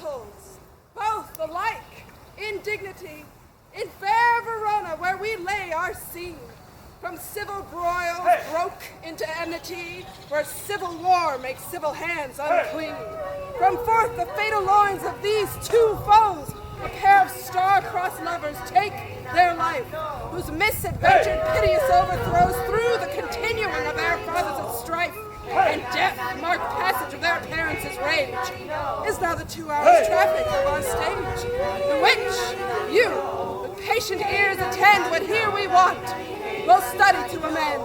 households, both alike, in dignity, in fair Verona, where we lay our scene. From civil broils broke into enmity, where civil war makes civil hands unclean. From forth the fatal loins of these two foes, a pair of star-crossed lovers take their life, whose misadventured piteous overthrows through the continuing of their fathers of strife, and death marked passage of their parents' rage, is now the 2 hours traffic of our stage, the which you, with patient ears attend what here we want, will study to amend.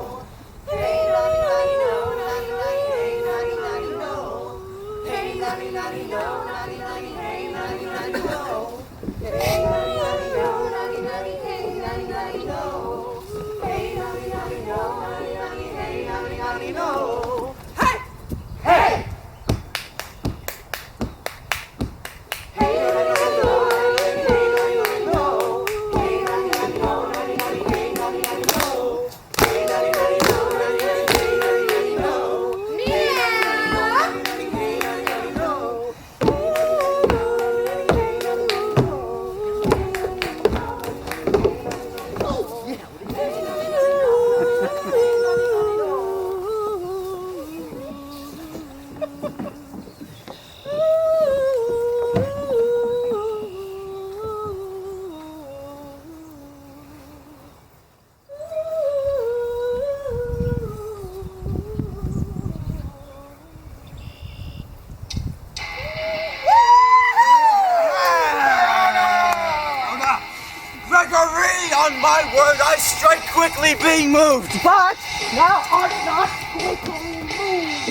On my word, I strike quickly being moved. But thou art not quickly moved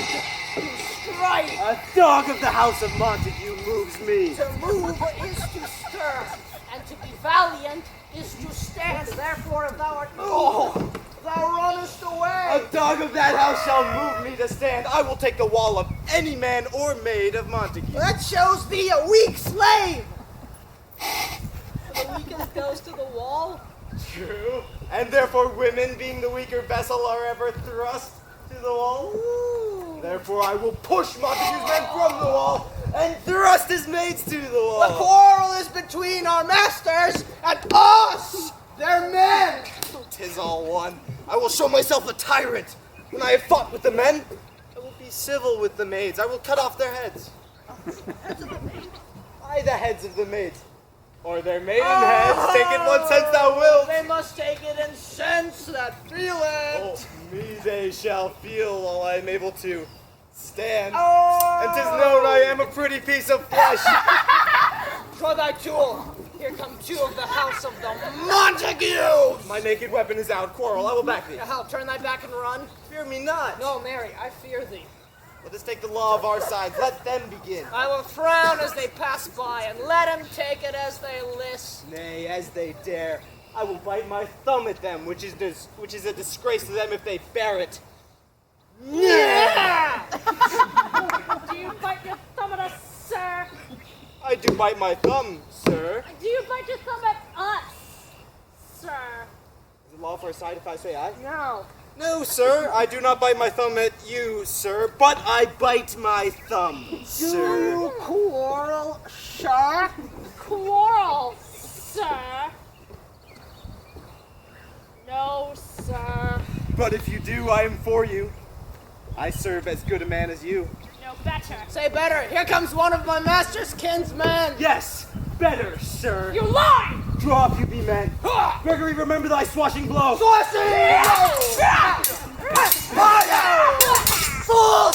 to strike. A dog of the house of Montague moves me. To move is to stir, and to be valiant is to stand. Therefore, if thou art moved, thou runnest away. A dog of that house shall move me to stand. I will take the wall of any man or maid of Montague. That shows thee a weak slave. The weakest goes to the wall. True. And therefore women, being the weaker vessel, are ever thrust to the wall. Ooh. Therefore I will push Montague's men from the wall and thrust his maids to the wall. The quarrel is between our masters and us, their men. 'Tis all one. I will show myself a tyrant. When I have fought with the men, I will be civil with the maids. I will cut off their heads. By the heads of the maids. Or their maiden heads, take it what sense thou wilt. They must take it in sense that feel it. Oh, me they shall feel while I am able to stand. And 'tis known I am a pretty piece of flesh. Draw thy tool. Here come two of the house of the Montagues. My naked weapon is out. Quarrel, I will back thee. How, turn thy back and run? Fear me not. No, Mary, I fear thee. Let us take the law of our side. Let them begin. I will frown as they pass by, and let them take it as they list. Nay, as they dare. I will bite my thumb at them, which is a disgrace to them if they bear it. Yeah! Do you bite your thumb at us, sir? I do bite my thumb, sir. Do you bite your thumb at us, sir? Is it law for a side if I say I? No. No, sir, I do not bite my thumb at you, sir, but I bite my thumb, sir. Do you quarrel, sir? Quarrel, sir? No, sir. But if you do, I am for you. I serve as good a man as you. No better. Say better. Here comes one of my master's kinsmen. Yes, better, sir. You lie! Draw up, you be men. Gregory, remember thy swashing blow. Swashing! Fools!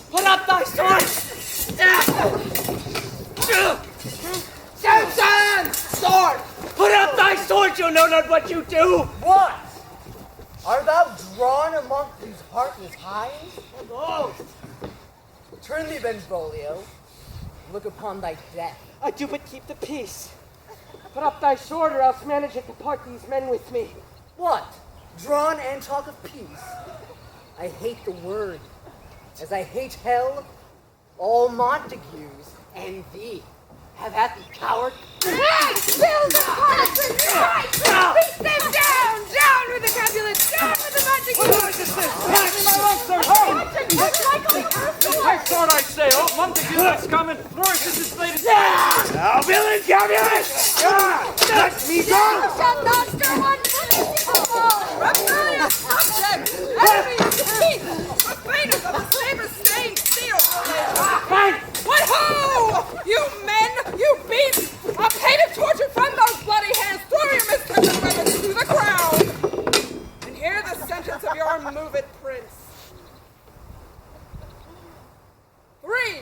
Put up thy sword! Samson! Sword! Put up thy sword, you know not what you do! What? Art thou drawn among these heartless hinds? Oh! Turn thee, Benvolio. Look upon thy death. I do but keep the peace. Put up thy sword, or else manage it to part these men with me. What? Drawn and talk of peace? I hate the word, as I hate hell, all Montagues, and thee. Have at thee, coward! Spill the parchment! Beat them down! Down with the Capulets! Down with the Montague! Pass me my lump, sir! I thought I'd say, oh, Montague, that's coming. Flourish, this is late. Now, villain Capulet! Let me go! Shall not stir one foot in the wall! Rebellious subjects! Enemies of peace! Profaners of the saber-stained steel! What ho! You men! You beasts! A painted torture from those bloody hands! Throw your mistress weapons to the ground! And hear the sentence of your moved prince. 3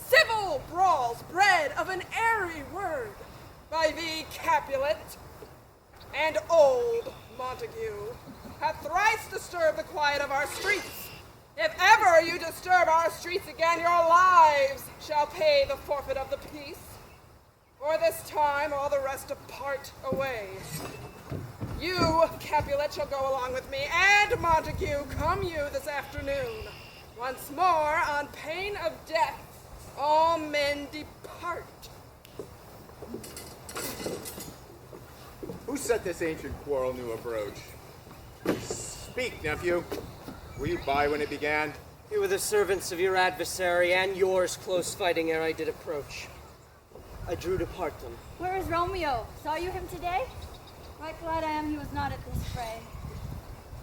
civil brawls bred of an airy word by thee, Capulet, and old Montague, hath thrice disturbed the quiet of our streets. If ever you disturb our streets again, your lives shall pay the forfeit of the peace. For this time all the rest depart away. You, Capulet, shall go along with me, and Montague, come you this afternoon. Once more, on pain of death, all men depart. Who set this ancient quarrel new approach? Speak, nephew. Were you by when it began? We were the servants of your adversary and yours close fighting ere I did approach. I drew to part them. Where is Romeo? Saw you him today? Right glad I am he was not at this fray.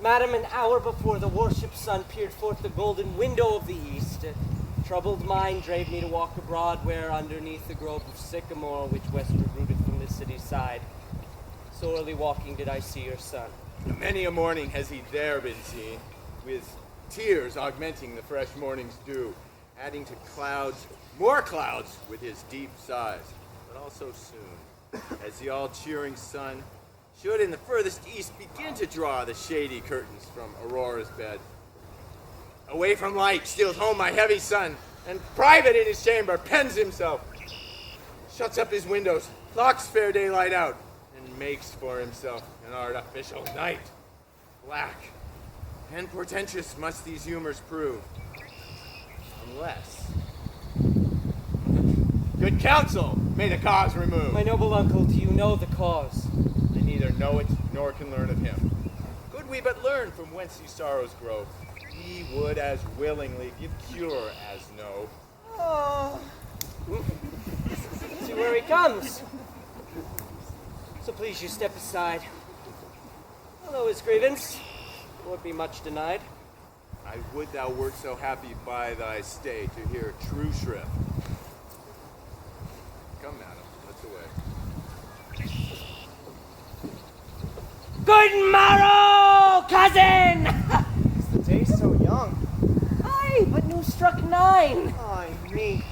Madam, an hour before the warship's sun peered forth the golden window of the east, a troubled mind drave me to walk abroad where, underneath the grove of sycamore which westward rooted from the city's side, sorely walking did I see your son. Many a morning has he there been seen, with tears augmenting the fresh morning's dew, adding to clouds, more clouds, with his deep sighs. But also soon, as the all-cheering sun should in the furthest east begin to draw the shady curtains from Aurora's bed. Away from light steals home my heavy son, and private in his chamber pens himself, shuts up his windows, locks fair daylight out, and makes for himself an artificial night. Black and portentous must these humors prove, unless good counsel may the cause remove. My noble uncle, do you know the cause? I neither know it nor can learn of him. Could we but learn from whence these sorrows grow, he would as willingly give cure as know. Oh. See where he comes. So please you step aside. Although his grievance won't be much denied. I would thou wert so happy by thy stay to hear true shrift. Come, madam, let's away. Good morrow, cousin! Is the day so young? Aye, but new struck 9. Ay, me.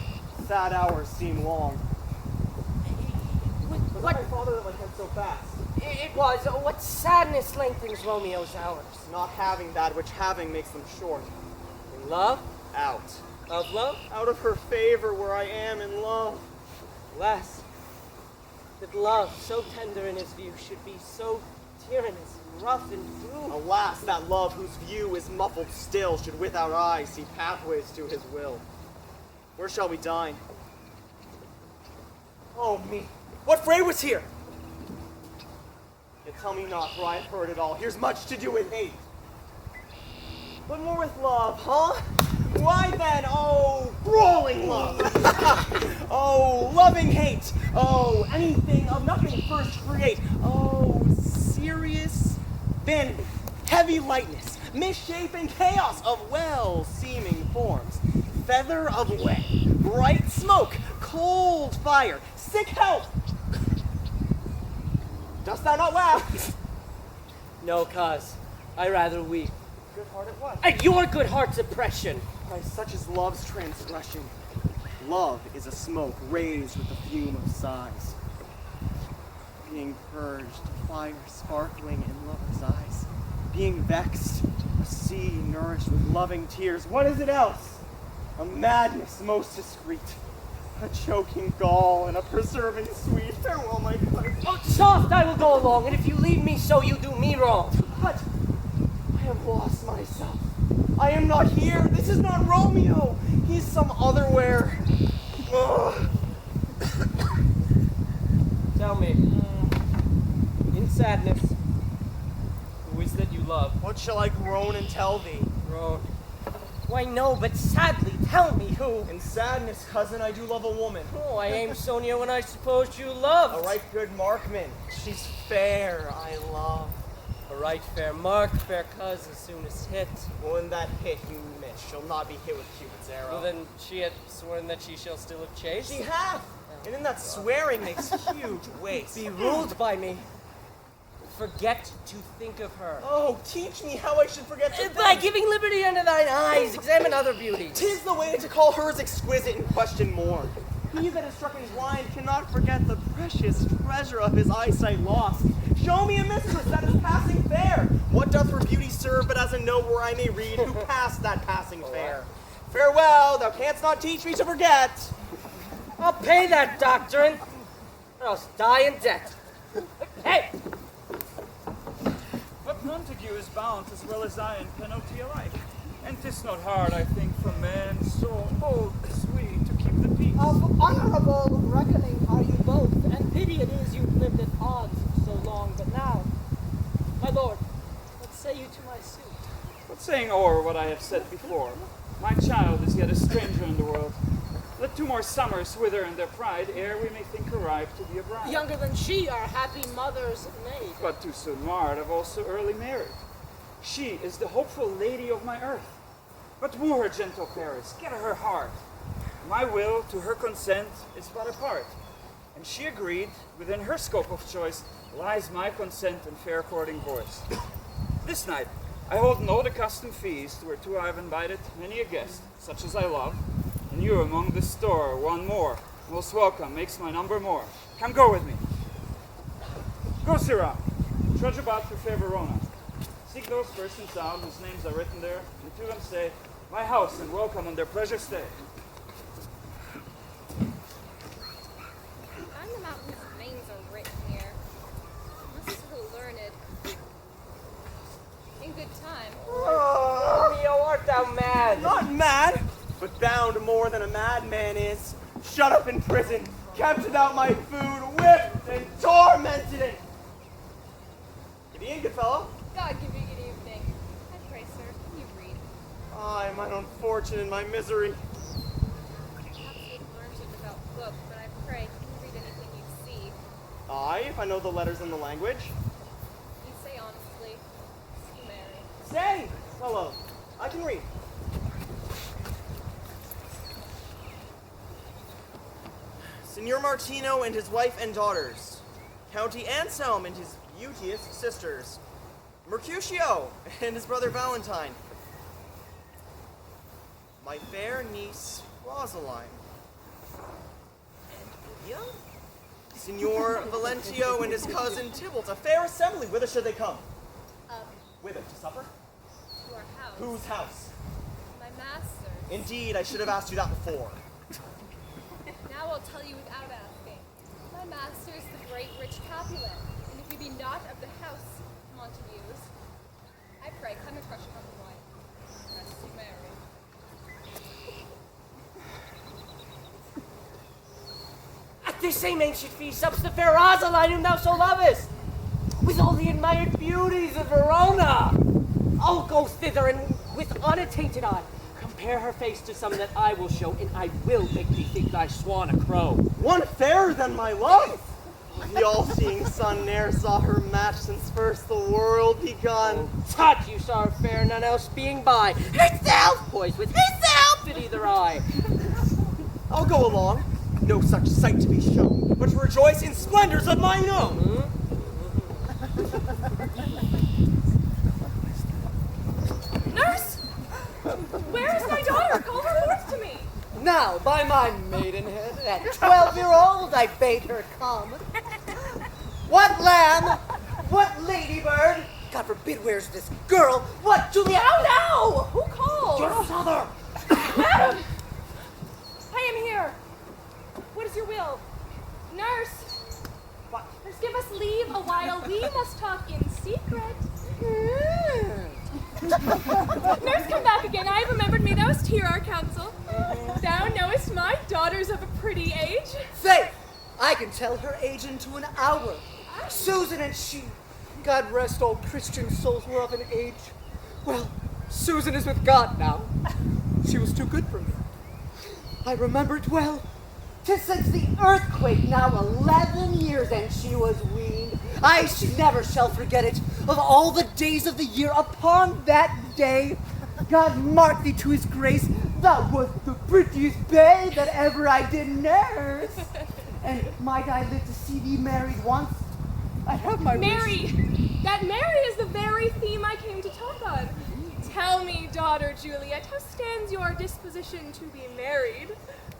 Sad hours seem long. Was What? my father that went hence so fast? It was. What sadness lengthens Romeo's hours? Not having that which having makes them short. In love? Out. Of love? Out of her favor where I am in love. Alas, that love, so tender in his view, should be so tyrannous, rough and cruel. Alas, that love whose view is muffled still should with our eyes see pathways to his will. Where shall we dine? Oh me, what fray was here? Yet tell me not, for I have heard it all. Here's much to do with hate. But more with love, huh? Why then, oh, brawling love. Oh, loving hate. Oh, anything of nothing first create. Oh, serious vanity, heavy lightness, misshapen chaos of well-seeming forms, feather of wind, bright smoke, cold fire, sick health. Dost thou not laugh? No, cause I rather weep. Good heart at what? At your good heart's oppression. Christ, such is love's transgression. Love is a smoke raised with the fume of sighs. Being purged, fire sparkling in lover's eyes. Being vexed, a sea nourished with loving tears. What is it else? A madness most discreet. A choking gall and a preserving sweet. Farewell, my cousin. Oh, soft, I will go along, and if you leave me so, you do me wrong. But I have lost myself. I am not here. This is not Romeo. He's some other where. Ugh. Tell me, in sadness, who is that you love? What shall I groan and tell thee? Groan. Why, no, but sadly, tell me who. In sadness, cousin, I do love a woman. Oh, I aim Sonia when I supposed you loved. A right good markman. She's fair, I love. A right fair mark, fair cuz, as soon as hit. Well, in that hit you miss. She'll not be hit with Cupid's arrow. Well, then she had sworn that she shall still have chased. She hath! And in that swearing makes huge waste. Be ruled by me. Forget to think of her. Oh, teach me how I should forget to By think. giving liberty unto thine eyes, examine other beauties. 'Tis the way to call hers exquisite and question more. He that is struck in blind cannot forget the precious treasure of his eyesight lost. Show me a mistress that is passing fair. What doth her beauty serve but as a note where I may read who passed that passing fair? Farewell, thou canst not teach me to forget. I'll pay that doctrine, or else die in debt. Hey! But Montague is bound as well as I in penalty alike. And 'tis not hard, I think, for men so old as we to keep the peace. Of honorable reckoning are you both, and pity it is you've lived at odds so long. But now, my lord, what say you to my suit? But saying o'er what I have said before, my child is yet a stranger in the world. Let 2 more summers wither in their pride, ere we may think her ripe to be a bride. Younger than she, our happy mother's maid. But too soon marred, I've also early married. She is the hopeful lady of my earth. But woo her, gentle Paris, get her heart. My will to her consent is but a part, and she agreed, within her scope of choice lies my consent and fair courting voice. This night I hold no accustomed feast, whereto I have invited many a guest, such as I love, and you among the store, one more, most welcome, makes my number more. Come, go with me. Go, Sirrah, trudge about through fair Verona. Seek those persons out whose names are written there, and to them say, my house and welcome on their pleasure stay. Find them out whose names are written here. Unless so learned. In good time. Romeo, art thou mad? Not mad, but bound more than a madman is. Shut up in prison, kept without my food, whipped and tormented and... Good evening, good fellow. God give you good evening. I pray, sir, can you read? Ay, mine own fortune and my misery. Perhaps you've learned it without book, but I pray, can you read anything you see? Ay, if I know the letters in the language. You say honestly, you marry. Say, fellow, I can read. Signor Martino and his wife and daughters. County Anselm and his beauteous sisters. Mercutio and his brother Valentine. My fair niece, Rosaline. And Lydia? Signor Valentio and his cousin Tybalt. A fair assembly. Whither should they come? Whither? To supper? To our house. Whose house? My master's. Indeed, I should have asked you that before. Now I'll tell you without asking. My master is the great rich Capulet, and if you be not of the house Montagues, I pray come and crush upon the wine. Rest you marry. At this same ancient feast sups the fair Rosaline whom thou so lovest, with all the admired beauties of Verona. I'll go thither and with unattainted eye compare her face to some that I will show, and I will make thee think thy swan a crow. One fairer than my love! The all-seeing sun ne'er saw her match since first the world begun. Tut, you saw her fair, none else being by. Herself poised with herself in either eye. I'll go along, no such sight to be shown, but to rejoice in splendors of mine own. Nurse! Where is my daughter? Call her forth to me. Now, by my maidenhead, at 12-year-old I bade her come. What lamb? What ladybird? God forbid, where's this girl? What, Juliet? Now, now! Who called? Your father! Madam! I am here. What is your will? Nurse! What? Nurse, give us leave a while. We must talk in secret. Nurse, come back again. I have remembered me. Thou wast here, our counsel. Thou knowest my daughter's of a pretty age. Faith, I can tell her age into an hour. Susan and she, God rest all Christian souls, were of an age. Well, Susan is with God now. She was too good for me. I remember it well. 'Tis since the earthquake, now 11 years, and she was weaned. I never shall forget it. Of all the days of the year, upon that day, God mark thee to his grace. Thou wast the prettiest babe that ever I did nurse. And might I live to see thee married once? I have my Mary! wish. That Mary is the very theme I came to talk on. Tell me, daughter Juliet, how stands your disposition to be married?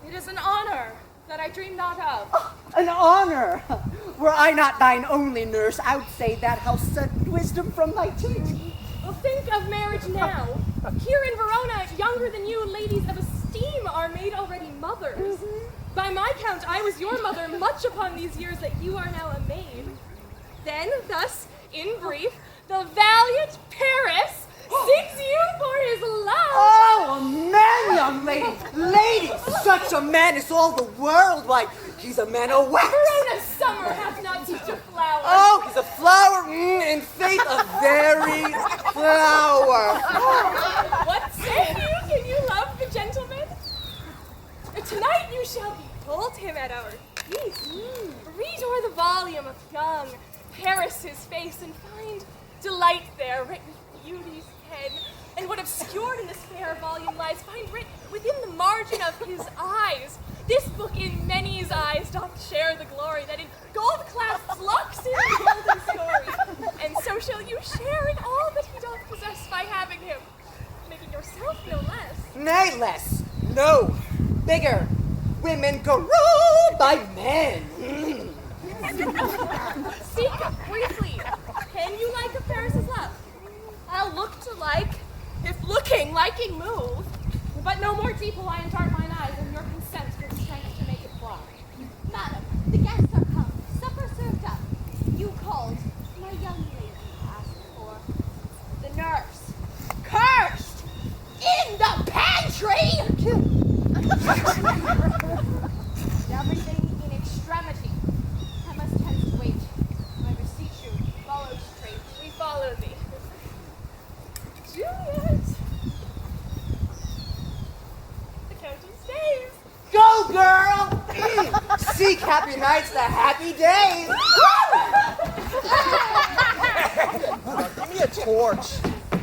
It is an honor that I dream not of. Oh, an honor! Were I not thine only nurse, I'd say that how such wisdom from thy teeth. Well, think of marriage now. Here in Verona, younger than you, ladies of esteem are made already mothers. By my count, I was your mother much upon these years that you are now a maid. Then, thus, in brief, the valiant Paris seeks you for his love. Oh, a man, young lady! Lady, such a man is all the world. Why, he's a man of wax. Verona's summer hath not such a flower. Oh, he's a flower, in faith, a very flower. What say you? Can you love the gentleman? Tonight you shall behold him at our feast. Read o'er the volume of young Paris's face and find delight there written with beauty's pen. And what obscured in this fair volume lies, find writ within the margin of his eyes. This book in many's eyes doth share the glory that in gold clasps locks in the golden story. And so shall you share in all that he doth possess by having him, making yourself no less. Nay, less. No. Bigger. Women go ruled by men. Speak briefly. Can you like a Paris's love? I'll look to like, if looking, liking move. But no more deep will I impart mine eyes, and your consent gives strength to make it fly. Madam, the guests are come. Supper served up. You called. My young lady asked for the nurse. Cursed! In the pantry! Everything in extremity. I must hence wait. I beseech you, follow straight. We follow thee. Juliet! The Countess stays. Go, girl! Seek happy nights, the happy days. Give me a torch.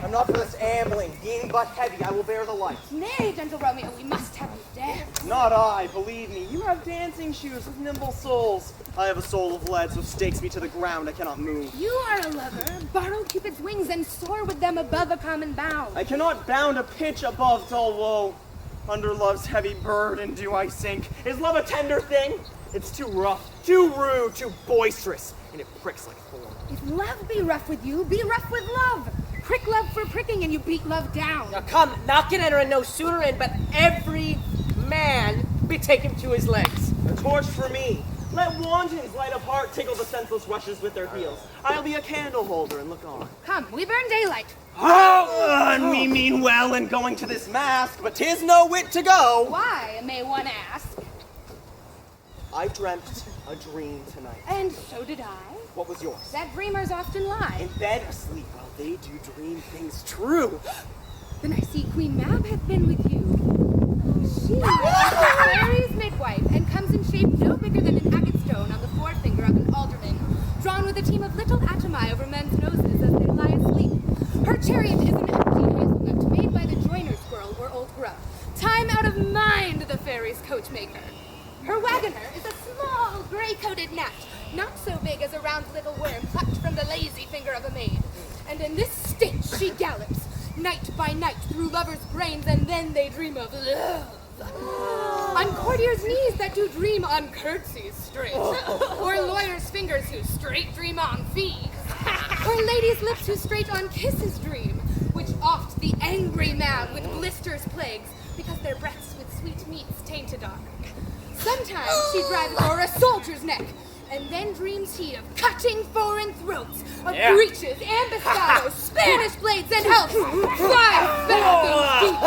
I'm not for this ambling. Being but heavy, I will bear the light. Nay, gentle Romeo, we must have you dance. Not I, believe me. You have dancing shoes with nimble soles. I have a soul of lead, so stakes me to the ground. I cannot move. You are a lover. Borrow Cupid's wings and soar with them above a common bound. I cannot bound a pitch above dull woe. Under love's heavy burden do I sink. Is love a tender thing? It's too rough, too rude, too boisterous, and it pricks like a thorn. If love be rough with you, be rough with love. Prick love for pricking and you beat love down. Now come, knock it enter and no sooner in, but every man betake him to his legs. A torch for me. Let wantons light up heart tickle the senseless rushes with their heels. I'll be a candle holder and look on. Come, we burn daylight. Oh, and we mean well in going to this mask, but 'tis no wit to go. Why, may one ask? I dreamt a dream tonight. And so did I. What was yours? That dreamers often lie. In bed asleep while they do dream things true. Then I see Queen Mab hath been with you. She is the fairy's midwife, and comes in shape no bigger than an agate stone on the forefinger of an alderman, drawn with a team of little atomi over men's noses as they lie asleep. Her chariot is an empty hazelnut made by the joiner's squirrel or old grub. Time out of mind, the fairy's coachmaker. Her wagoner is a small, gray-coated gnat, not so big as a round little worm plucked from the lazy finger of a maid. And in this state she gallops, night by night, through lovers' brains, and then they dream of love. On courtiers' knees that do dream on curtsies straight, or lawyers' fingers who straight dream on fees, or ladies' lips who straight on kisses dream, which oft the angry man with blisters plagues, because their breaths with sweet meats tainted are. Sometimes she drives o'er a soldier's neck, and then dreams he of cutting foreign throats, of breaches, ambuscados, Spanish blades, and helps 5 fathoms deep.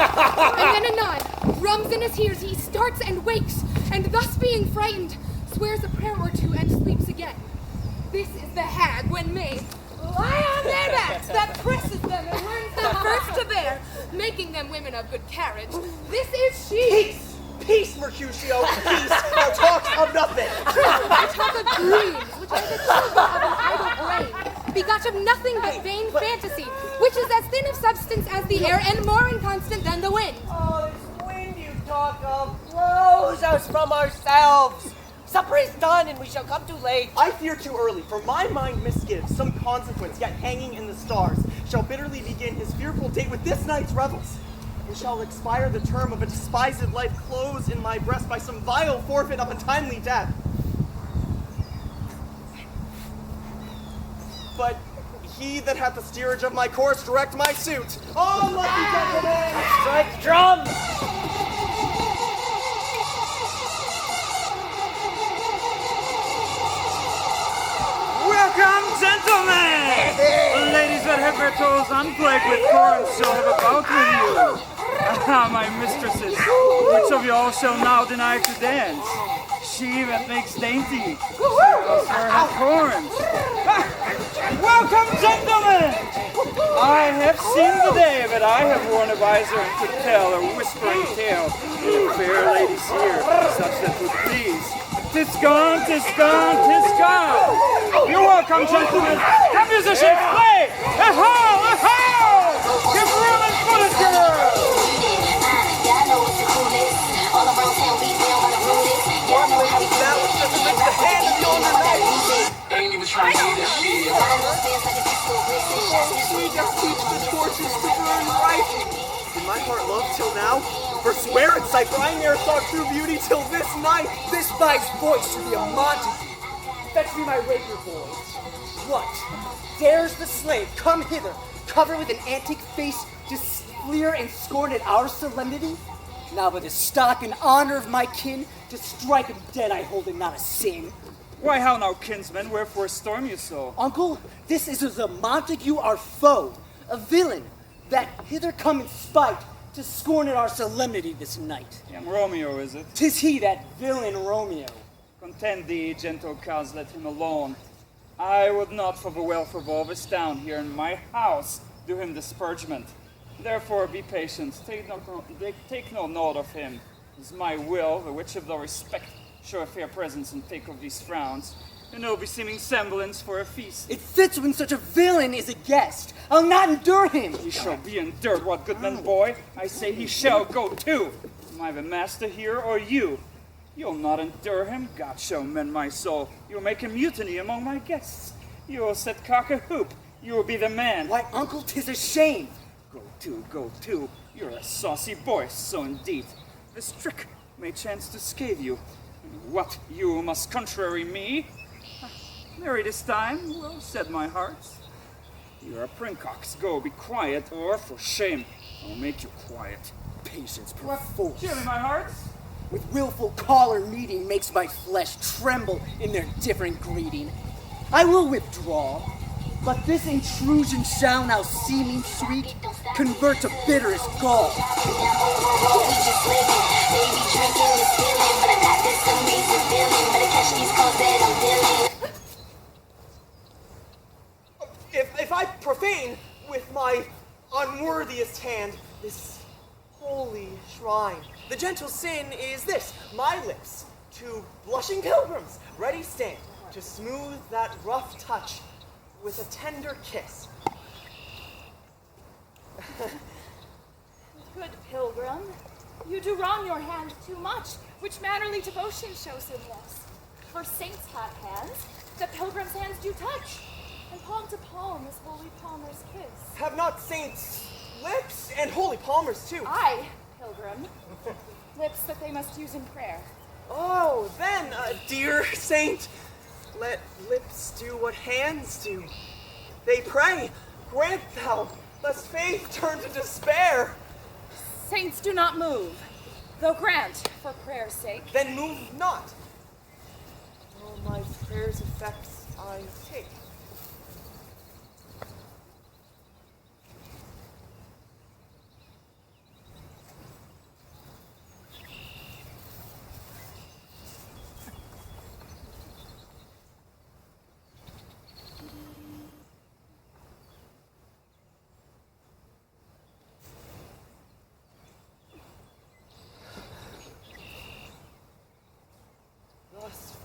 And then anon, drums in his ears, he starts and wakes, and thus being frightened, swears a prayer or two, and sleeps again. This is the hag when maids lie on their backs that presses them and learns them first to bear, making them women of good carriage. This is she. Peace! Peace, Mercutio! Peace! Now talk of nothing! I talk of dreams, which are the children of an idle brain, begot of nothing but vain fantasy, which is as thin of substance as the air and more inconstant than the wind. Oh, this wind you talk of blows us from ourselves. Supper is done, and we shall come too late. I fear too early, for my mind misgives some consequence yet hanging in the stars shall bitterly begin his fearful date with this night's revels, and shall expire the term of a despised life closed in my breast by some vile forfeit of untimely death. But he that hath the steerage of my course direct my suit. Oh, lucky gentlemen! Strike drum! Welcome, gentlemen! Ladies that have their toes unplagued with corn shall have a bout with you. Ah, my mistresses, which of you all shall now deny to dance? She that makes dainty, shall swear her corns. Ah, welcome, gentlemen! I have seen the day that I have worn a visor and could tell a whispering tale in a fair lady's ear, such that would please. 'Tis gone, 'tis gone, 'tis gone! You're welcome, gentlemen! Come, musicians, play! A-ho! A-ho! Give room and bullet, girls! Ain't even trying to do this shit. We just teach the torches to burn bright. Did my heart love till now? Forswear it, sight, for I ne'er saw true beauty till this night. This body's voice should be a Montague. Fetch me my rapier, boys. What? Dares the slave come hither, covered with an antique face, to fleer and scorn at our solemnity? Now by the stock and honor of my kin, to strike him dead I hold it not a sin. Why, how now, kinsman, wherefore storm you so? Uncle, this is a Montague our foe, a villain, that hither come in spite, to scorn at our solemnity this night. Young Romeo, is it? 'Tis he, that villain Romeo. Content thee, gentle coz, let him alone. I would not for the wealth of all this town here in my house do him disparagement. Therefore be patient, take no note of him. It is my will, the which of thou respect, show a fair presence and take of these frowns, and no beseeming semblance for a feast. It fits when such a villain is a guest. I'll not endure him. He shall be endured, what goodman boy? I say he shall go too. Am I the master here, or you? You'll not endure him? God shall mend my soul. You'll make a mutiny among my guests. You will set cock a hoop. You will be the man. Why, uncle, 'tis a shame. Go to. You're a saucy boy, so indeed. This trick may chance to scathe you. What, you must contrary me? Marry this time? Well said, my heart. You're a princox. Go, be quiet, or for shame, I'll make you quiet. Patience perforce. Cheerly, my heart. With willful collar meeting makes my flesh tremble in their different greeting. I will withdraw, but this intrusion shall now seeming sweet convert to bitterest gall. If I profane with my unworthiest hand this holy shrine, the gentle sin is this: my lips to blushing pilgrims ready stand to smooth that rough touch with a tender kiss. Good pilgrim, you do wrong your hand too much, which mannerly devotion shows him less. For saints have hands, the pilgrim's hands do touch, and palm to palm is holy palmer's kiss. Have not saints lips and holy palmers too? Aye, pilgrim, lips that they must use in prayer. Oh, then, dear saint, let lips do what hands do. They pray, grant thou, lest faith turn to despair. Saints do not move, though grant for prayer's sake. Then move not. All my prayer's effects I take.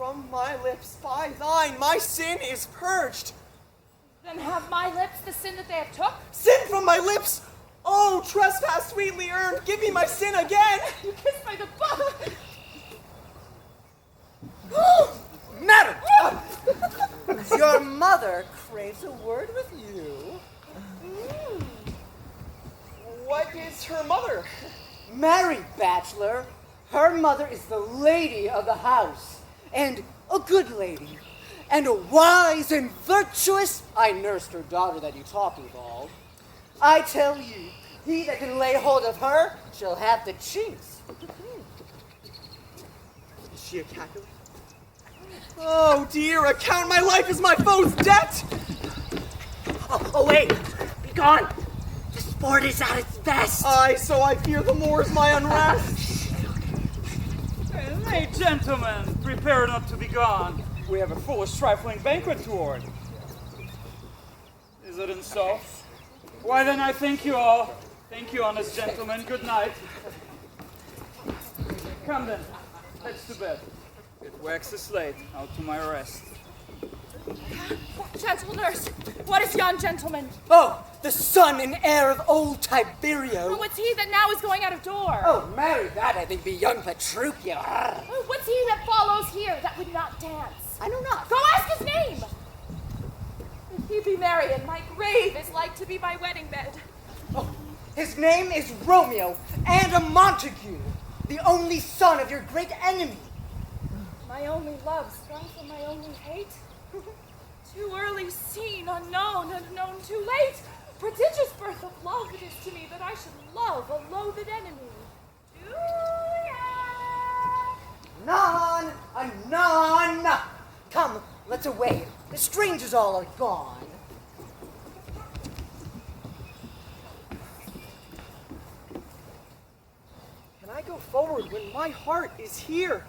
from my lips, by thine, my sin is purged. Then have my lips the sin that they have took? Sin from my lips! Oh, trespass sweetly earned, give me my sin again! You kissed by the book! Madam! Your mother craves a word with you. What is her mother? Married bachelor, her mother is the lady of the house, and a good lady, and a wise and virtuous. I nursed her daughter that you talk with all. I tell you, he that can lay hold of her shall have the chinks. Is she a Capulet? Oh dear, account my life as my foe's debt! Oh, wait! Be gone! The sport is at its best! Aye, so I fear the more's my unrest. Hey, gentlemen, prepare not to be gone. We have a foolish trifling banquet toward. Is it so? Why then I thank you all. Thank you, honest gentlemen. Good night. Come then, let's to bed. It waxes late, out to my rest. Gentle nurse, what is yon gentleman? Oh, the son and heir of old Tiberio. Oh, what's he that now is going out of door? Oh, marry that, I think, be young Petruchio. Oh, what's he that follows here that would not dance? I know not. Go ask his name! If he be Marion, my grave is like to be my wedding bed. Oh, his name is Romeo, and a Montague, the only son of your great enemy. My only love sprung from my only hate. Too early seen, unknown, and known too late. Prodigious birth of love it is to me that I should love a loathed enemy. Anon, anon. Come, let's away. The strangers all are gone. Can I go forward when my heart is here?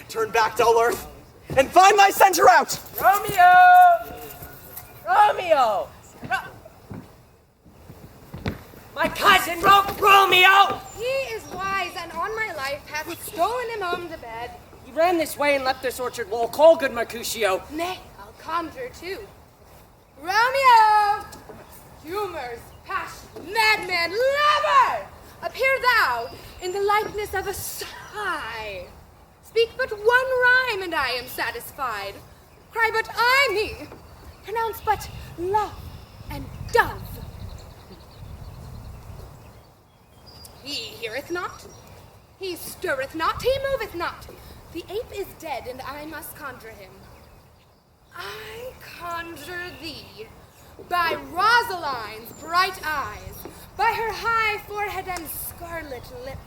Turn back, dull earth, and find thy center out! Romeo! Romeo! My cousin Romeo! He is wise, and on my life hath stolen him home to bed. He ran this way and left this orchard wall. Call good Mercutio. Nay, I'll conjure too. Romeo! Humors, passion, madman, lover! Appear thou in the likeness of a sigh. Speak but one rhyme, and I am satisfied. Cry but I me. Pronounce but love and dove. He heareth not. He stirreth not. He moveth not. The ape is dead, and I must conjure him. I conjure thee by Rosaline's bright eyes, by her high forehead and scarlet lip,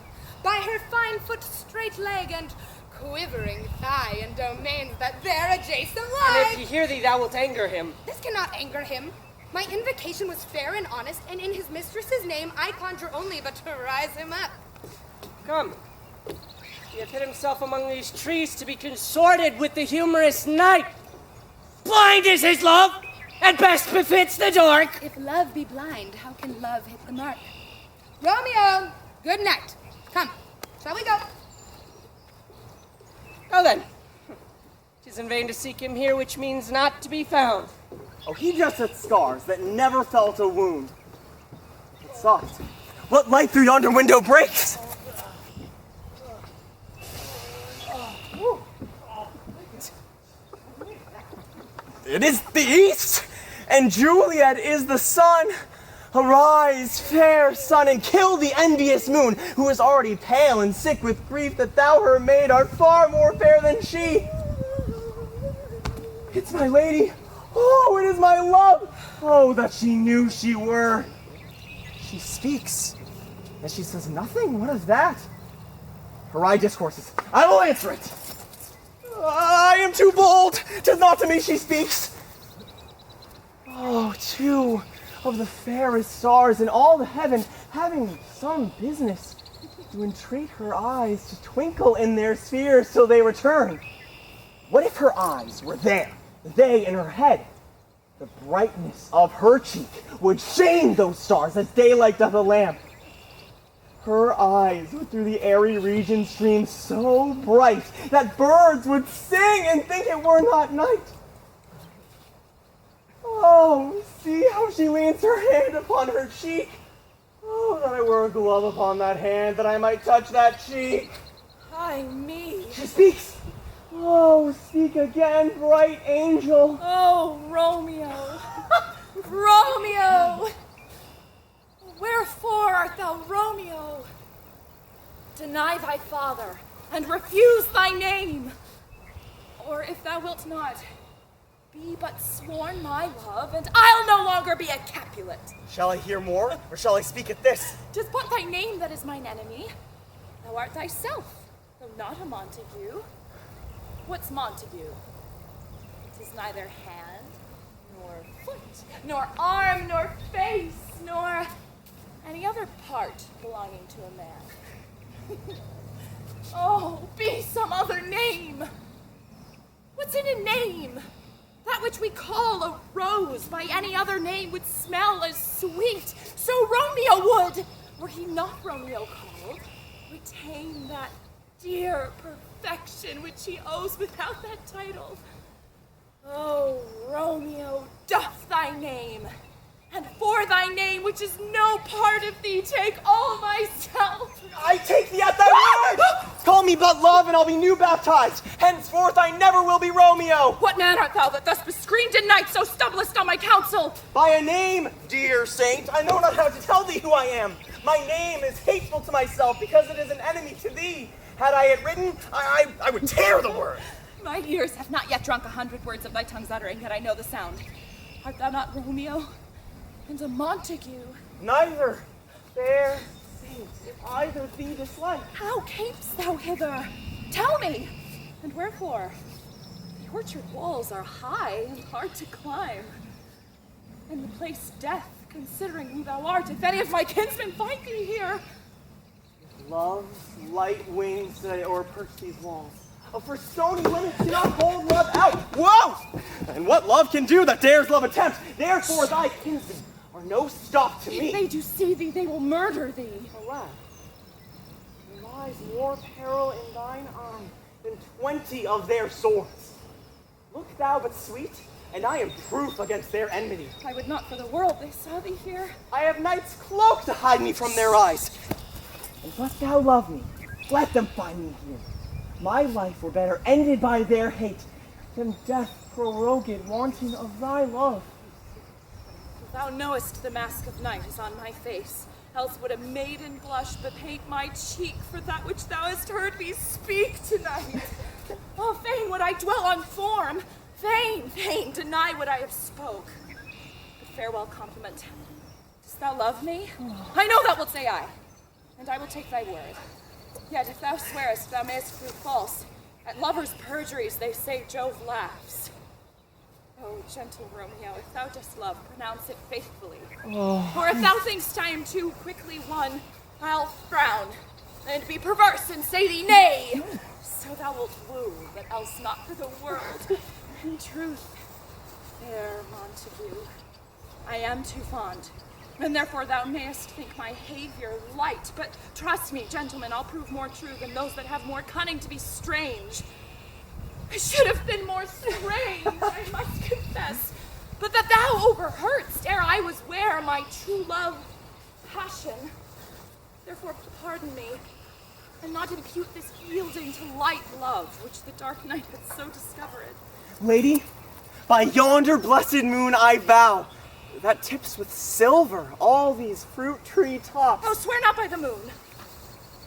by her fine foot, straight leg, and quivering thigh, and domains that there adjacent lie. And if he hear thee, thou wilt anger him. This cannot anger him. My invocation was fair and honest, and in his mistress's name I conjure only but to rise him up. Come. He hath hid himself among these trees to be consorted with the humorous knight. Blind is his love, and best befits the dark. If love be blind, how can love hit the mark? Romeo, good night. Come, shall we go? Go then. 'Tis in vain to seek him here, which means not to be found. Oh, he just had scars that never felt a wound. But soft, what light through yonder window breaks? It is the east, and Juliet is the sun. Arise, fair sun, and kill the envious moon, who is already pale and sick with grief that thou, her maid, art far more fair than she. It's my lady. Oh, it is my love. Oh, that she knew she were. She speaks, and she says nothing. What is that? Her eye discourses. I will answer it. I am too bold. 'Tis not to me she speaks. Oh, two of the fairest stars in all the heaven, having some business to entreat her eyes to twinkle in their spheres till they return. What if her eyes were there, they in her head? The brightness of her cheek would shame those stars as daylight doth a lamp. Her eyes would through the airy region stream so bright that birds would sing and think it were not night. Oh, see how she leans her hand upon her cheek. Oh, that I were a glove upon that hand, that I might touch that cheek. Ay me. She speaks. Oh, speak again, bright angel. Oh, Romeo. Romeo! Wherefore art thou Romeo? Deny thy father, and refuse thy name. Or if thou wilt not, be but sworn my love, and I'll no longer be a Capulet. Shall I hear more, or shall I speak at this? 'Tis but thy name that is mine enemy. Thou art thyself, though not a Montague. What's Montague? 'Tis neither hand, nor foot, nor arm, nor face, nor any other part belonging to a man. Oh, be some other name. What's in a name? That which we call a rose by any other name would smell as sweet. So Romeo would, were he not Romeo called, retain that dear perfection which he owes without that title. Oh, Romeo, doff thy name, and for thy name, which is no part of thee, take all myself. I take thee at thy word! Call me but love, and I'll be new baptized. Henceforth I never will be Romeo. What man art thou that thus bescreened in night so stumblest on my counsel? By a name, dear saint, I know not how to tell thee who I am. My name is hateful to myself because it is an enemy to thee. Had I it written, I would tear the word. My ears have not yet drunk 100 words of thy tongue's uttering, yet I know the sound. Art thou not Romeo? And a Montague? Neither, fair saint, if either thee dislike. How camest thou hither? Tell me, and wherefore? The orchard walls are high and hard to climb, and the place death, considering who thou art, if any of my kinsmen find thee here. Love's light wings that o'erperch these walls. Oh, for stony limits cannot hold love out. Whoa! And what love can do that dares love attempt? Therefore thy kinsmen are no stop to me. If they do see thee, they will murder thee. Alas, there lies more peril in thine eye than 20 of their swords. Look thou but sweet, and I am proof against their enmity. I would not for the world they saw thee here. I have night's cloak to hide me from their eyes. And dost thou love me, let them find me here. My life were better ended by their hate than death prorogued wanting of thy love. Thou knowest the mask of night is on my face, else would a maiden blush bepaint my cheek for that which thou hast heard me speak tonight. Oh, fain would I dwell on form, fain deny what I have spoke. But farewell compliment. Dost thou love me? I know thou wilt say aye, and I will take thy word. Yet if thou swearest, thou mayest prove false. At lovers' perjuries they say Jove laughs. Oh, gentle Romeo, if thou dost love, pronounce it faithfully. For if thou thinkst I am too quickly won, I'll frown, and be perverse and say thee nay. So thou wilt woo, but else not for the world. In truth, fair Montague, I am too fond, and therefore thou mayest think my behavior light, but trust me, gentlemen, I'll prove more true than those that have more cunning to be strange. I should have been more strange, I must confess, but that thou overheardst ere I was ware my true love, passion. Therefore pardon me, and not impute this yielding to light love, which the dark night hath so discovered. Lady, by yonder blessed moon I vow, that tips with silver all these fruit tree tops. Oh, swear not by the moon.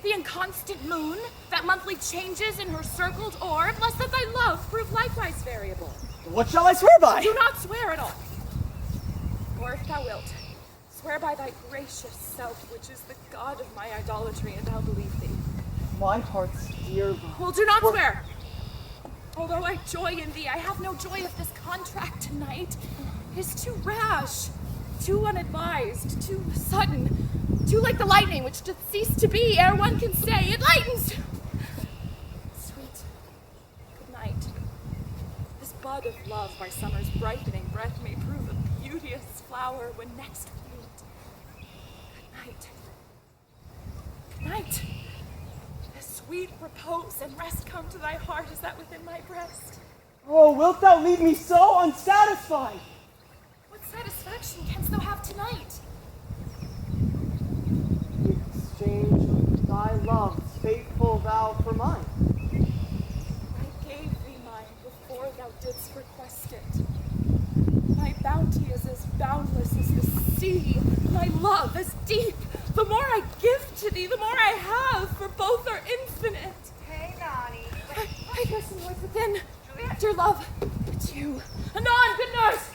The inconstant moon, that monthly changes in her circled orb, lest that thy love prove likewise variable. What shall I swear by? Do not swear at all. Or if thou wilt, swear by thy gracious self, which is the god of my idolatry, and I'll believe thee. My heart's dear love. Well, do not swear. Although I joy in thee, I have no joy of this contract tonight. It is too rash, too unadvised, too sudden, too like the lightning which doth cease to be ere one can say it lightens. Sweet, good night. This bud of love by summer's ripening breath may prove a beauteous flower when next we meet. Good night. tonight. A sweet repose and rest come to thy heart as that within my breast. Oh, wilt thou leave me so unsatisfied? What satisfaction canst thou have tonight? The exchange of thy love's faithful vow for mine. I gave thee mine before thou didst request it. Thy bounty is as boundless as the sea, thy love as deep. The more I give to thee, the more I have, for both are infinite. Hey, Nani. I hear some noise within. Dear love, it's you. Anon, good nurse!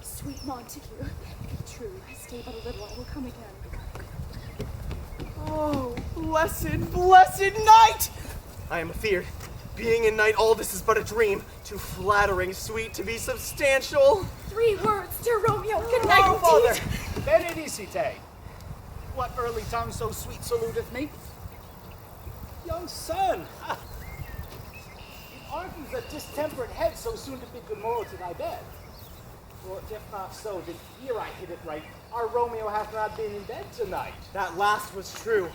Sweet Montague, true, stay but a little, I will come again. Oh, blessed, blessed night! I am afeard. Being in night, all this is but a dream. Too flattering, sweet, to be substantial. 3 words, dear Romeo, good night, Oh, indeed. Father, benedicite. What early tongue so sweet saluteth me? Young son, it argues a distempered head so soon to bid good morrow to thy bed. For if not so, then here I hit it right. Our Romeo hath not been in bed tonight. That last was true.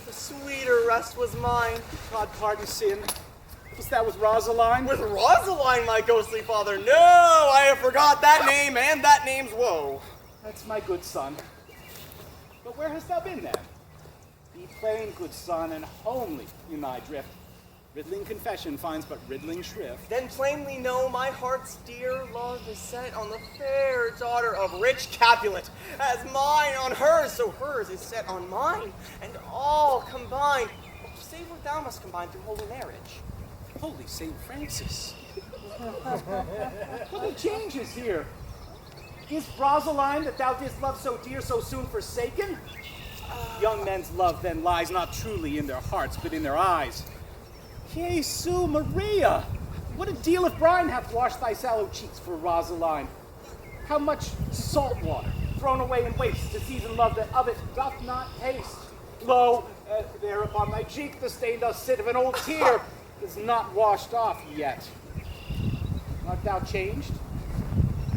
The sweeter rest was mine. God pardon sin. Was that with Rosaline? With Rosaline, my ghostly father? No, I have forgot that name, and that name's woe. That's my good son. But where hast thou been then? Be plain, good son, and homely in thy drift. Riddling confession finds but riddling shrift. Then plainly know my heart's dear love is set on the fair daughter of rich Capulet, as mine on hers, so hers is set on mine, and all combined, save what thou must combine through holy marriage. Holy St. Francis. What a change is here. Is Rosaline that thou didst love so dear so soon forsaken? Young men's love then lies not truly in their hearts, but in their eyes. Jesu Maria! What a deal of brine hath washed thy sallow cheeks for Rosaline. How much salt water thrown away in waste to season love that of it doth not taste. Lo, there upon thy cheek the stain does sit of an old tear is not washed off yet. Art thou changed?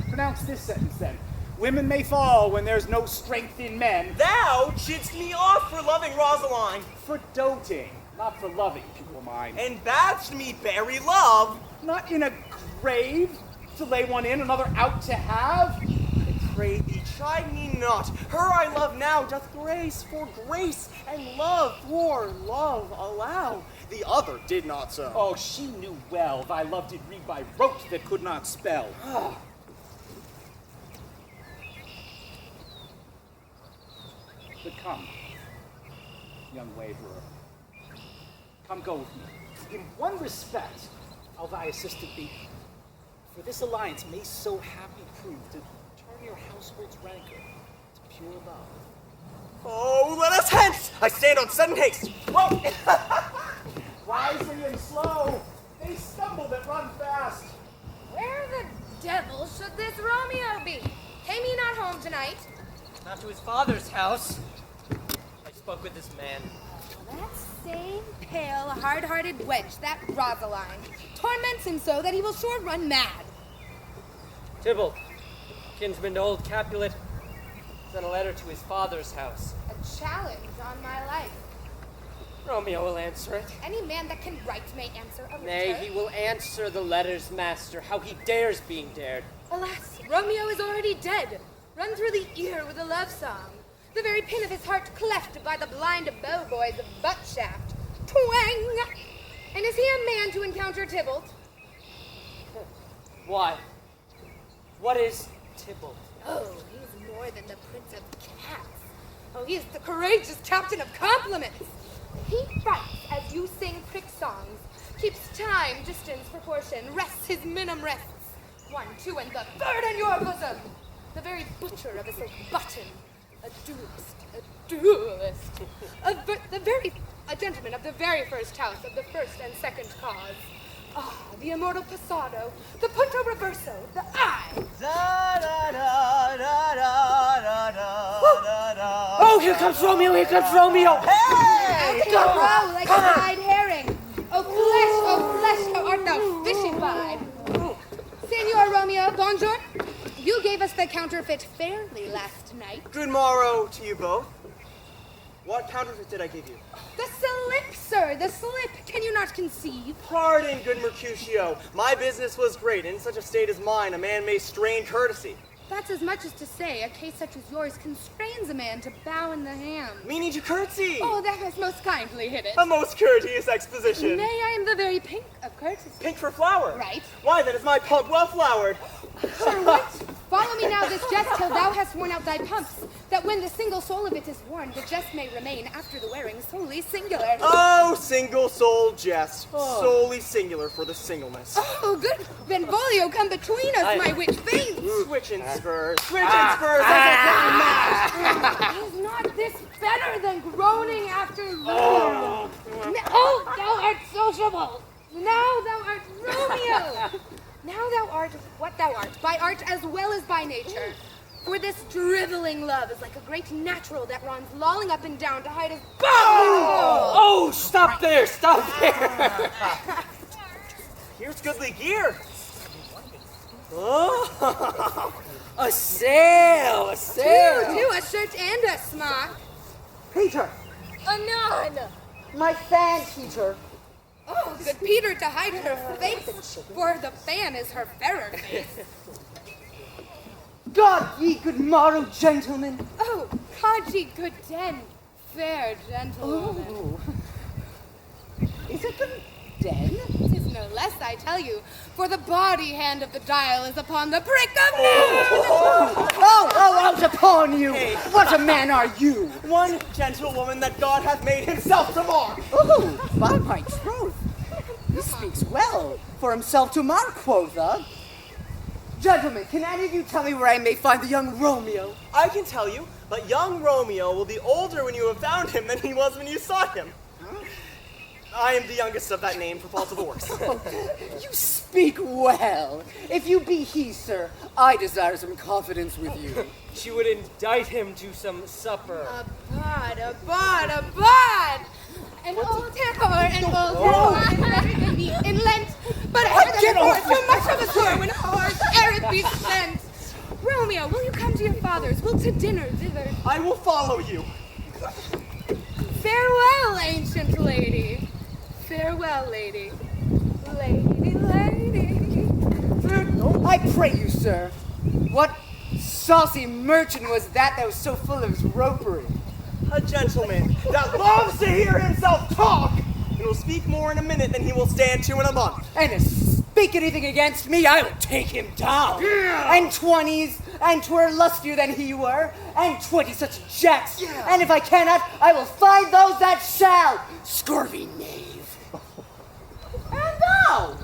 Pronounce this sentence then. Women may fall when there's no strength in men. Thou chidst me off for loving Rosaline, For doting, not for loving, people mine. and badst me bury love. Not in a grave to lay one in, another out to have. I pray thee, chide me not. Her I love now doth grace for grace, and love for love allow. The other did not so. Oh, she knew well thy love did read by rote that could not spell. But come, young waverer, come go with me. In one respect, I'll thy assistant be. For this alliance may so happy prove to turn your household's rancor to pure love. Oh, let us hence! I stand on sudden haste. Whoa! Wisely and slow, they stumble that run fast. Where the devil should this Romeo be? Came he not home tonight? Not to his father's house. I spoke with this man. That same pale, hard-hearted wench, that Rosaline, torments him so that he will sure run mad. Tybalt, kinsman to old Capulet, sent a letter to his father's house. A challenge on my life. Romeo will answer it. Any man that can write may answer a Nay, letter. he will answer the letter's master, how he dares being dared. Alas, Romeo is already dead, run through the ear with a love song. The very pin of his heart cleft by the blind bow boy's butt shaft. Twang! And is he a man to encounter Tybalt? Why? What is Tybalt? Oh, he's more than the prince of cats. Oh, he is the courageous captain of compliments. He fights as you sing prick songs, keeps time, distance, proportion, rests his minim rests. 1, 2, and the third in your bosom. The very butcher of a silk button. A duelist. A gentleman of the very first house of the first and second cause. Ah, the immortal passado, the punto reverso, the eye. Oh, here comes Romeo, here comes Romeo! Out to row like a fried herring. Oh flesh, how art thou fishified? Senor Romeo, bonjour. You gave us the counterfeit fairly last night. Good morrow to you both. What counterfeit did I give you? The slip, sir, the slip. Can you not conceive? Pardon, good Mercutio. My business was great. In such a state as mine, a man may strain courtesy. That's as much as to say a case such as yours constrains a man to bow in the ham. Meaning to curtsy. Oh, that has most kindly hit it. A most courteous exposition. Nay, I am the very pink of courtesy. Pink for flower. Right. Why, then is my pump well flowered. Sir, what? Follow me now this jest till thou hast worn out thy pumps, that when the single soul of it is worn, the jest may remain after the wearing solely singular. Oh, single soul jest. Solely singular for the singleness. Oh, good Benvolio, come between us, my witch faints. Switching spurs. Switching spurs. Is not this better than groaning after Romeo? Oh, thou art sociable. Now thou art Romeo. Now thou art what thou art, by art as well as by nature. For this driveling love is like a great natural that runs lolling up and down to hide his Oh, stop there, stop there. Here's goodly gear. Oh, a sail, a sail. Two, a shirt and a smock. Peter, Anon! my fan, Peter. Oh, good Peter to hide her face, for the fan is her fairer face. God ye good morrow, gentlemen. Oh, God ye good den, fair gentlewoman. Oh. Is it the den? 'Tis no less, I tell you, for the body hand of the dial is upon the prick of noon. Oh, out upon you! Hey. What a man are you? One gentlewoman that God hath made himself to mark. Oh, by my troth, he speaks well for himself to mark, quotha. Gentlemen, can any of you tell me where I may find the young Romeo? I can tell you, but young Romeo will be older when you have found him than he was when you sought him. I am the youngest of that name for fault of horse. You speak well. If you be he, sir, I desire some confidence with you. She would indict him to some supper. A bod. An old terror, an old terror, and meat in Lent. But Get off so much of a sore when horse errant be sent. Romeo, will you come to your father's? Will to dinner thither? I will follow you. Farewell, ancient lady. Farewell, lady. Lady. I pray you, sir, what saucy merchant was that was so full of his ropery? A gentleman that loves to hear himself talk and will speak more in a minute than he will stand to in a month. And to speak anything against me, I will take him down. Yeah. And 20s, and 'twere lustier than he were, and 20 such jacks. Yeah. And if I cannot, I will find those that shall. Scurvy knave. And thou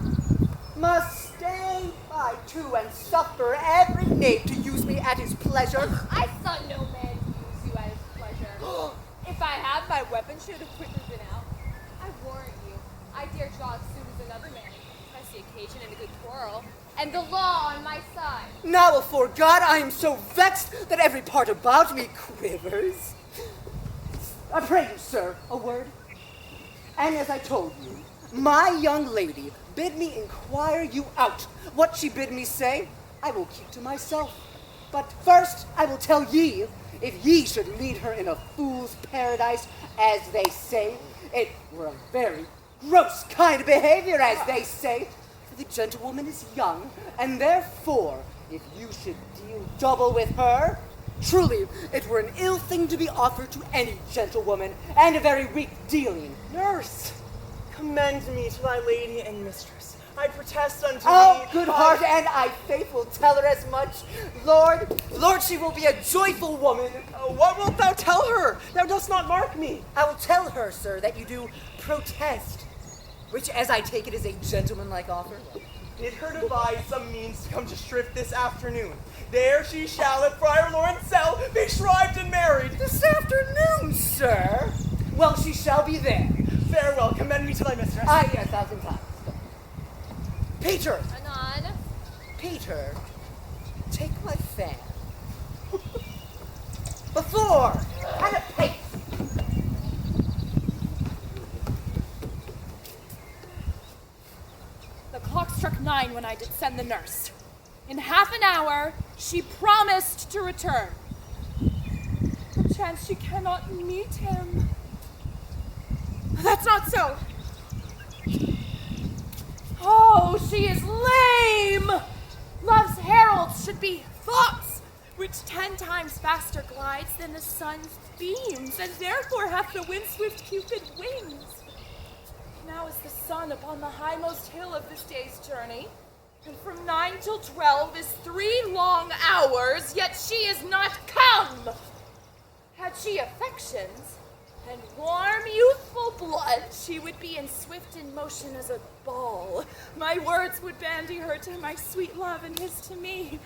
must stay by too and suffer every knave to use me at his pleasure. I saw no man use you at his pleasure. If I had, my weapon should have quickly been out. I warrant you, I dare draw as soon as another man. Press the occasion in a good quarrel, and the law on my side. Now, afore God, I am so vexed that every part about me quivers. I pray you, sir, a word. And as I told you, my young lady bid me inquire you out. What she bid me say, I will keep to myself. But first, I will tell ye, if ye should lead her in a fool's paradise, as they say, it were a very gross kind of behavior, as they say. For the gentlewoman is young, and therefore, if you should deal double with her, truly, it were an ill thing to be offered to any gentlewoman, and a very weak dealing. Nurse, commend me to thy lady and mistress. I protest unto Oh, thee. good heart, and I faith will tell her as much. Lord, she will be a joyful woman. What wilt thou tell her? Thou dost not mark me. I will tell her, sir, that you do protest, which, as I take it, is a gentlemanlike offer. Bid her devise some means to come to Shrift this afternoon. There she shall at Friar Lawrence cell be shrived and married. This afternoon, sir? Well, she shall be there. Farewell, commend me to thy mistress. Aye, 1,000 times. Peter! Anon. Peter, take my fan. Before, and a pace. The clock struck 9 when I did send the nurse. In half an hour, she promised to return. But perchance she cannot meet him. That's not so. Oh, she is lame! Love's heralds should be thoughts, which 10 times faster glides than the sun's beams, and therefore hath the wind-swift Cupid wings. Now is the sun upon the highmost hill of this day's journey, and from 9 till 12 is 3 long hours, yet she is not come. Had she affections and warm youthful blood, she would be in swift in motion as a ball. My words would bandy her to my sweet love, and his to me.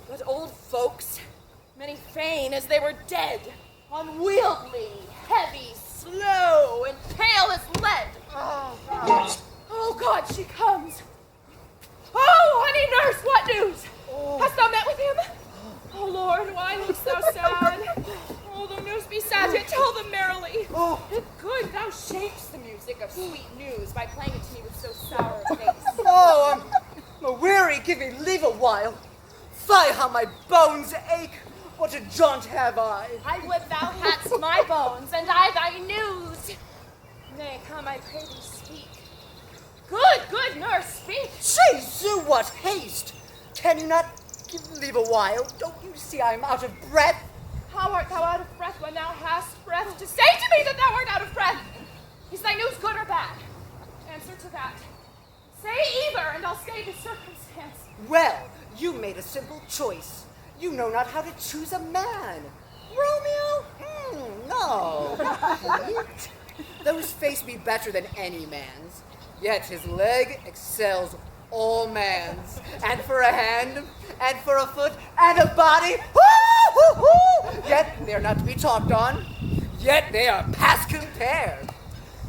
But old folks, many fain as they were dead, unwieldy, heavy, slow, and pale as lead. Oh God, she comes. Oh, honey nurse, what news? Hast thou met with him? Oh Lord, why lookst thou sad? Oh, the news be sad, yet tell them merrily. Good, thou shapest the music of sweet news by playing it to me with so sour a face. Oh, I'm weary. Give me leave a while. Fie, how my bones ache. What a jaunt have I. I would thou hadst my bones, and I thy news. Nay, come, I pray thee, speak. Good nurse, speak. Jesu, what haste! Can you not give leave a while? Don't you see I am out of breath? How art thou out of breath when thou hast breath to say to me that thou art out of breath? Is thy news good or bad? Answer to that. Say either, and I'll say the circumstance. Well, you made a simple choice. You know not how to choose a man. Romeo? No. Though his face be better than any man's, yet his leg excels all man's. And for a hand, and for a foot, and a body, yet they are not to be talked on, yet they are past compare.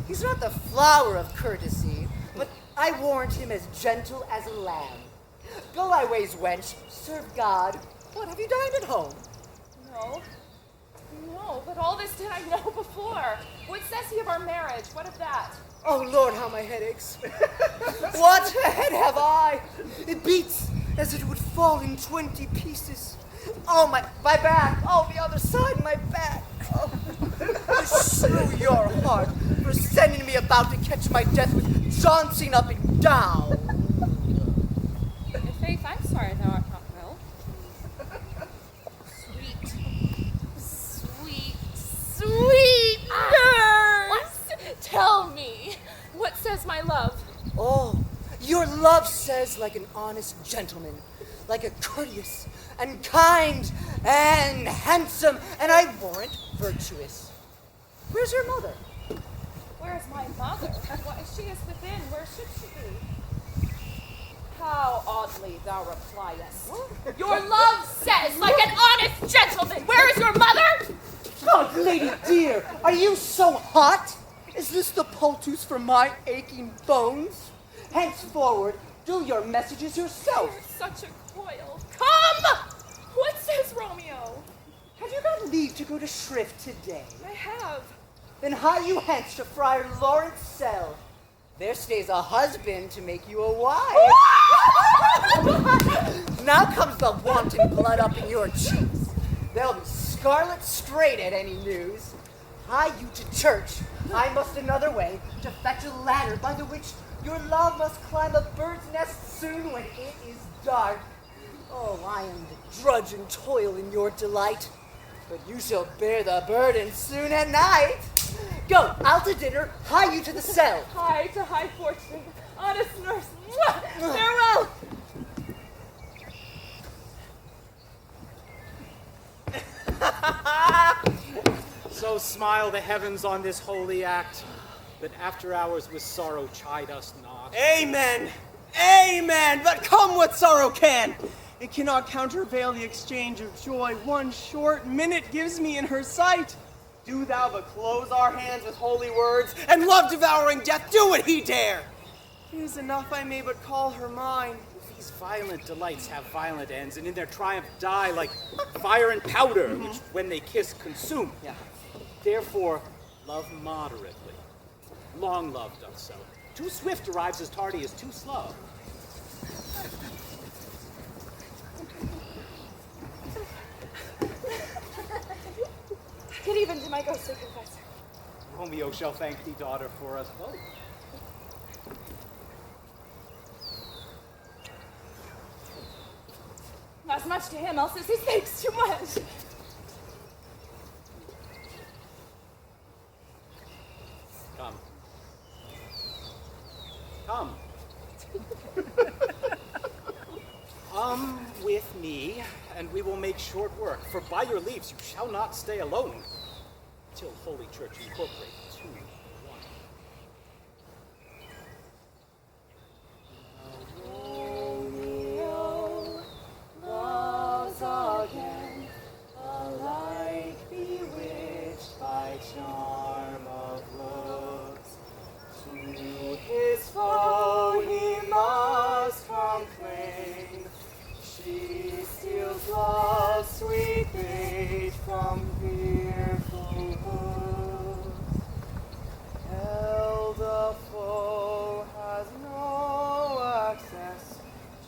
He's not the flower of courtesy, but I warrant him as gentle as a lamb. Go thy ways, wench, serve God. What, have you dined at home? No, but all this did I know before. What says he of our marriage? What of that? Oh, Lord, how my head aches. What a head have I! It beats as it would fall in 20 pieces. Oh, my back. Oh, the other side, my back. Oh, shrew your heart for sending me about to catch my death with jouncing up and down. In faith, I'm sorry thou art not well. Sweet nurse! Tell me, what says my love? Oh, your love says like an honest gentleman, like a courteous and kind and handsome, and I warrant virtuous. Where's your mother? Where is my mother? Why, she is within. Where should she be? How oddly thou repliest. Your love says like an honest gentleman. Where is your mother? God, lady dear, are you so hot? Is this the poultice for my aching bones? Henceforward, do your messages yourself. You're such a coil. Come! What says Romeo? Have you got leave to go to Shrift today? I have. Then hie you hence to Friar Lawrence' cell. There stays a husband to make you a wife. Now comes the wanton blood up in your cheeks. There'll be scarlet straight at any news. Hie you to church. I must another way to fetch a ladder by the which your love must climb a bird's nest soon when it is dark. Oh, I am the drudge and toil in your delight, but you shall bear the burden soon at night. Go, out to dinner, hie you to the cell. Hie to high fortune, honest nurse. Farewell. So smile the heavens on this holy act, that after hours with sorrow chide us not. Amen. Amen. But come what sorrow can. It cannot countervail the exchange of joy one short minute gives me in her sight. Do thou but close our hands with holy words, and love-devouring death do what he dare. It is enough I may but call her mine. These violent delights have violent ends, and in their triumph die like fire and powder, which when they kiss consume. Yeah. Therefore, love moderately. Long love doth so. Too swift arrives as tardy as too slow. even to my ghostly confessor. Romeo shall thank thee, daughter, for us both. As much to him, else as he speaks too much. Come. Come. Come with me, and we will make short work, for by your leaves you shall not stay alone till Holy Church incorporate two one. Romeo loves again, alike bewitched by charm of looks. To his foe he must complain. She steals love's sweet bait from fearful hooks. Hell the foe has no access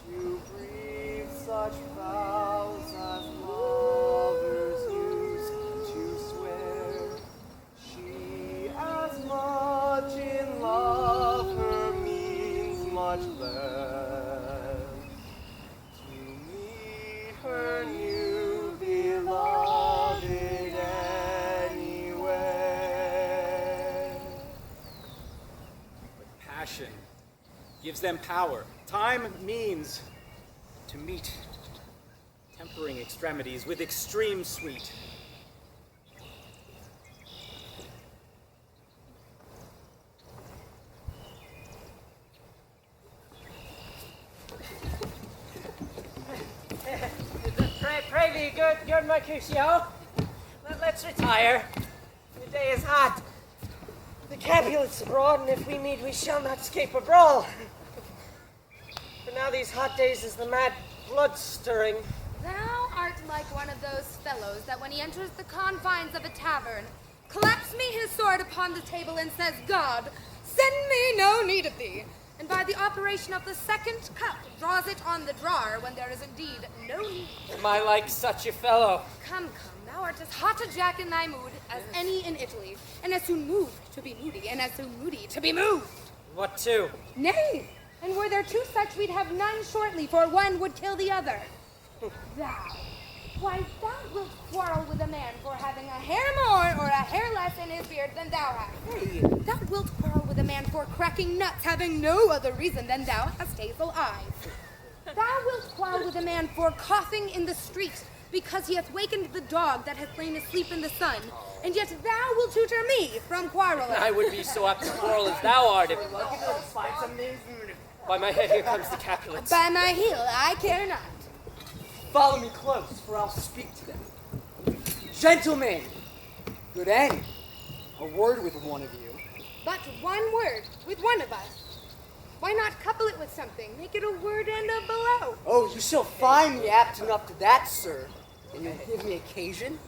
to breathe such vows as lovers use to swear. She as much in love her means much less to meet her new beloved anyway. But passion gives them power. Time means to meet tempering extremities with extreme sweet. Pray thee, good Mercutio. Let's retire. The day is hot. The Capulets abroad, and if we need, we shall not escape a brawl. For now these hot days is the mad blood stirring. Thou art like one of those fellows that when he enters the confines of a tavern, claps me his sword upon the table and says, God, send me no need of thee. And by the operation of the second cup, draws it on the drawer when there is indeed no need. Am I like such a fellow? Come, thou art as hot a jack in thy mood as any in Italy, and as soon moved to be moody, and as soon moody to be moved. What two? Nay, and were there two such, we'd have none shortly, for one would kill the other. Thou, why, thou wilt quarrel with a man for having a hair more or a hair less in his beard than thou hast. Hey, thou wilt quarrel with a man for cracking nuts, having no other reason than thou hast hazel eyes. Thou wilt quarrel with a man for coughing in the street, because he hath wakened the dog that hath lain asleep in the sun, and yet thou wilt tutor me from quarreling. I would be so apt to quarrel as thou art if... By my head, here comes the Capulets. By my heel, I care not. Follow me close, for I'll speak to them. Gentlemen, good end. A word with one of you. But one word with one of us. Why not couple it with something? Make it a word and a below. Oh, you shall find me apt enough to that, sir. And you'll give me occasion?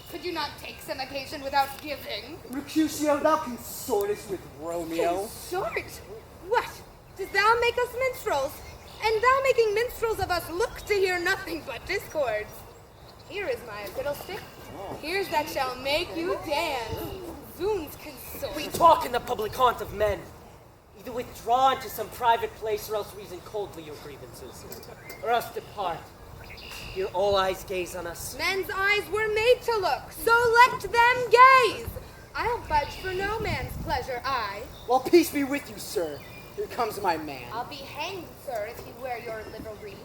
Could you not take some occasion without giving? Mercutio, thou consortest with Romeo. Consort? What? Dost thou make us minstrels? And thou making minstrels of us look to hear nothing but discords. Here is my fiddlestick. Here's that shall make you dance. Zoons, consort. We talk in the public haunt of men. Either withdraw into some private place, or else reason coldly your grievances. Or else depart. Here all eyes gaze on us. Men's eyes were made to look, so let them gaze. I'll budge for no man's pleasure, I. Well, peace be with you, sir. Here comes my man. I'll be hanged, sir, if you wear your livery.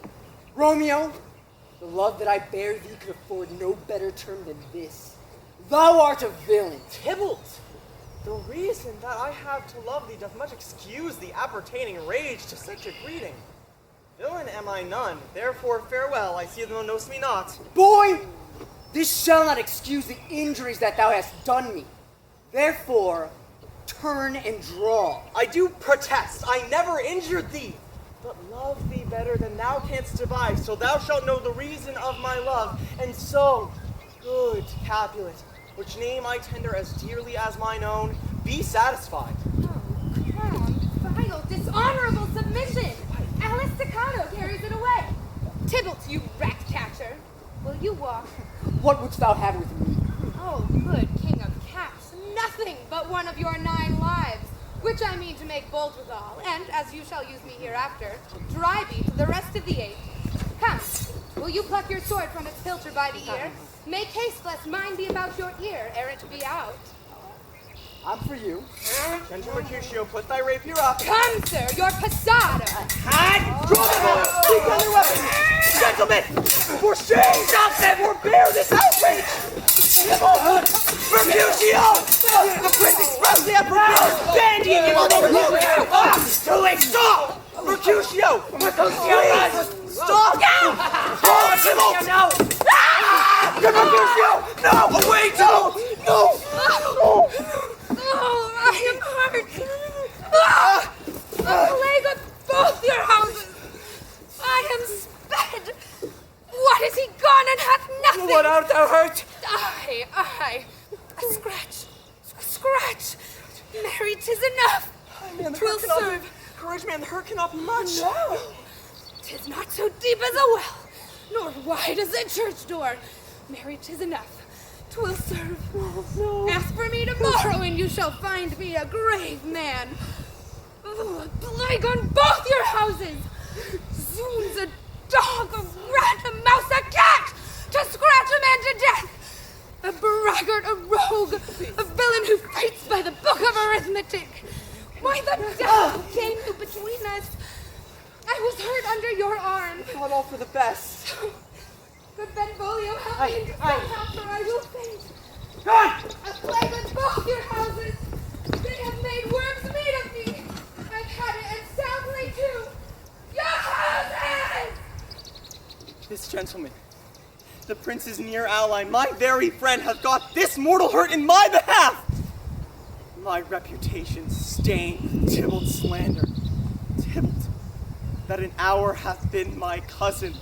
Romeo, the love that I bear thee could afford no better term than this. Thou art a villain. Tybalt, the reason that I have to love thee doth much excuse the appertaining rage to such a greeting. Villain am I none, therefore farewell, I see thou knowest me not. Boy, this shall not excuse the injuries that thou hast done me. Therefore, turn and draw. I do protest, I never injured thee, but love thee better than thou canst devise, so thou shalt know the reason of my love, and so, good Capulet, which name I tender as dearly as mine own, be satisfied. Oh, crown, vile, dishonorable submission! Alice Staccato carries it away. Tybalt, you rat catcher, will you walk? What wouldst thou have with me? Oh, good King but one of your 9 lives, which I mean to make bold withal, and, as you shall use me hereafter, drive ye to the rest of the age. Come, will you pluck your sword from its hilter by the ear? Make haste, lest mine be about your ear, ere it be out. I'm for you. Gentle Mercutio, put thy rapier up. Come, sir, your passado. Draw them! Speak on their weapons! Gentlemen! For shame! Stop them! Forbear this outrage! Mercutio! The prince expressly has forbidden bandying you on over here! Too late! Stop! Mercutio! Mercutio! Stop! No! Mercutio! No! Away! No! Oh, I am hurt. A plague on both your houses. I am sped. What is he gone and hath nothing? What art thou hurt? I. A scratch. Mary, 'tis enough. Twill serve. Courage, man, the hurt cannot be much. No. 'Tis not so deep as a well, nor wide as a church door. Mary, 'tis enough. 'Twill serve. No. Ask for me tomorrow, and you shall find me a grave man. Oh, a plague on both your houses! Zoons, a dog, a rat, a mouse, a cat, to scratch a man to death! A braggart, a rogue, a villain who fights by the book of arithmetic! Why the devil came you between us? I was hurt under your arm. Not all for the best. Good Benvolio, help me into the house, or I will faint. A plague on both your houses! They have made worms meat of me! I've had it, and soundly too! Your houses! This gentleman, the prince's near ally, my very friend, hath got this mortal hurt in my behalf! My reputation stained with Tybalt's slander. Tybalt, that an hour hath been my cousin,